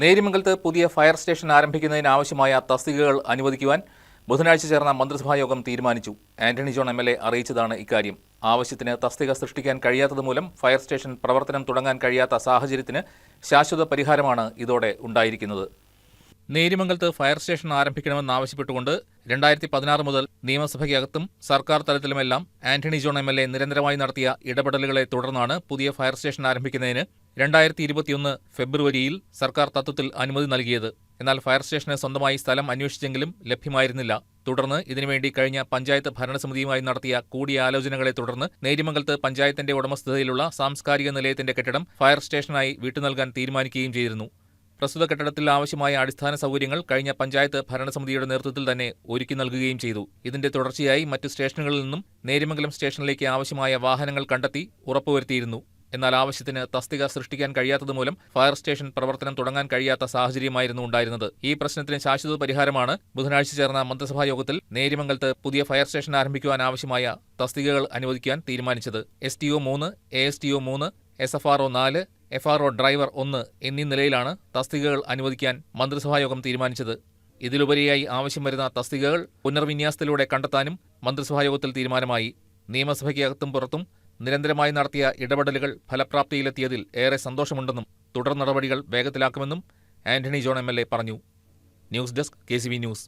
നേര്യമംഗലത്ത് പുതിയ fire station ആരംഭിക്കുന്നതിനാവശ്യമായ തസ്തികകൾ അനുവദിക്കുവാൻ ബുധനാഴ്ച ചേർന്ന മന്ത്രിസഭായോഗം തീരുമാനിച്ചു. Antony John MLA. അറിയിച്ചതാണ് ഇക്കാര്യം. ആവശ്യത്തിന് തസ്തിക സൃഷ്ടിക്കാൻ കഴിയാത്തതുമൂലം ഫയർ സ്റ്റേഷൻ പ്രവർത്തനം തുടങ്ങാൻ കഴിയാത്ത സാഹചര്യത്തിന് ശാശ്വത പരിഹാരമാണ് ഇതോടെ ഉണ്ടായിരിക്കുന്നത്. നേര്യമംഗലത്ത് ഫയർ സ്റ്റേഷൻ ആരംഭിക്കണമെന്നാവശ്യപ്പെട്ടുകൊണ്ട് 2016 മുതൽ നിയമസഭയ്ക്കകത്തും സർക്കാർ തലത്തിലുമെല്ലാം ആന്റണി ജോൺ എം.എൽ.എ. നിരന്തരമായി നടത്തിയ ഇടപെടലുകളെ തുടർന്നാണ് പുതിയ ഫയർ സ്റ്റേഷൻ ആരംഭിക്കുന്നതിന് 2021 ഫെബ്രുവരിയിൽ സർക്കാർ തത്വത്തിൽ അനുമതി നൽകിയത്. എന്നാൽ ഫയർ സ്റ്റേഷന് സ്വന്തമായി സ്ഥലം അന്വേഷിച്ചെങ്കിലും ലഭ്യമായിരുന്നില്ല. തുടർന്ന് ഇതിനുവേണ്ടി കഴിഞ്ഞ പഞ്ചായത്ത് ഭരണസമിതിയുമായി നടത്തിയ കൂടിയാലോചനകളെ തുടർന്ന് നേര്യമംഗലത്ത് പഞ്ചായത്തിന്റെ ഉടമസ്ഥതയിലുള്ള സാംസ്കാരിക നിലയത്തിന്റെ കെട്ടിടം ഫയർ സ്റ്റേഷനായി വിട്ടുനൽകാൻ തീരുമാനിക്കുകയും ചെയ്തിരുന്നു. പ്രസ്തുത കെട്ടിടത്തിൽ ആവശ്യമായ അടിസ്ഥാന സൗകര്യങ്ങൾ കഴിഞ്ഞ പഞ്ചായത്ത് ഭരണസമിതിയുടെ നേതൃത്വത്തിൽ തന്നെ ഒരുക്കി നൽകുകയും ചെയ്തു. ഇതിന്റെ തുടർച്ചയായി മറ്റു സ്റ്റേഷനുകളിൽ നിന്നും നേര്യമംഗലം സ്റ്റേഷനിലേക്ക് ആവശ്യമായ വാഹനങ്ങൾ കണ്ടെത്തി ഉറപ്പുവരുത്തിയിരുന്നു. എന്നാൽ ആവശ്യത്തിന് തസ്തിക സൃഷ്ടിക്കാൻ കഴിയാത്തതുമൂലം ഫയർ സ്റ്റേഷൻ പ്രവർത്തനം തുടങ്ങാൻ കഴിയാത്ത സാഹചര്യമായിരുന്നു ഉണ്ടായിരുന്നത്. ഈ പ്രശ്നത്തിന് ശാശ്വത പരിഹാരമാണ് ബുധനാഴ്ച ചേർന്ന മന്ത്രിസഭാ യോഗത്തിൽ നേര്യമംഗലത്ത് പുതിയ ഫയർ സ്റ്റേഷൻ ആരംഭിക്കുവാൻ ആവശ്യമായ തസ്തികകൾ അനുവദിക്കാൻ തീരുമാനിച്ചത്. STO 3, ASTO 3, SFRO 4, FRO driver 1 എന്നീ നിലയിലാണ് തസ്തികകൾ അനുവദിക്കാൻ മന്ത്രിസഭായോഗം തീരുമാനിച്ചത്. ഇതിലുപരിയായി ആവശ്യം വരുന്ന തസ്തികകൾ പുനർവിന്യാസത്തിലൂടെ കണ്ടെത്താനും മന്ത്രിസഭായോഗത്തിൽ തീരുമാനമായി. നിയമസഭയ്ക്കകത്തും പുറത്തും നിരന്തരമായി നടത്തിയ ഇടപെടലുകൾ ഫലപ്രാപ്തിയിലെത്തിയതിൽ ഏറെ സന്തോഷമുണ്ടെന്നും തുടർ നടപടികൾ വേഗത്തിലാക്കുമെന്നും ആന്റണി ജോൺ എം.എൽ.എ. പറഞ്ഞു. News desk KCV news.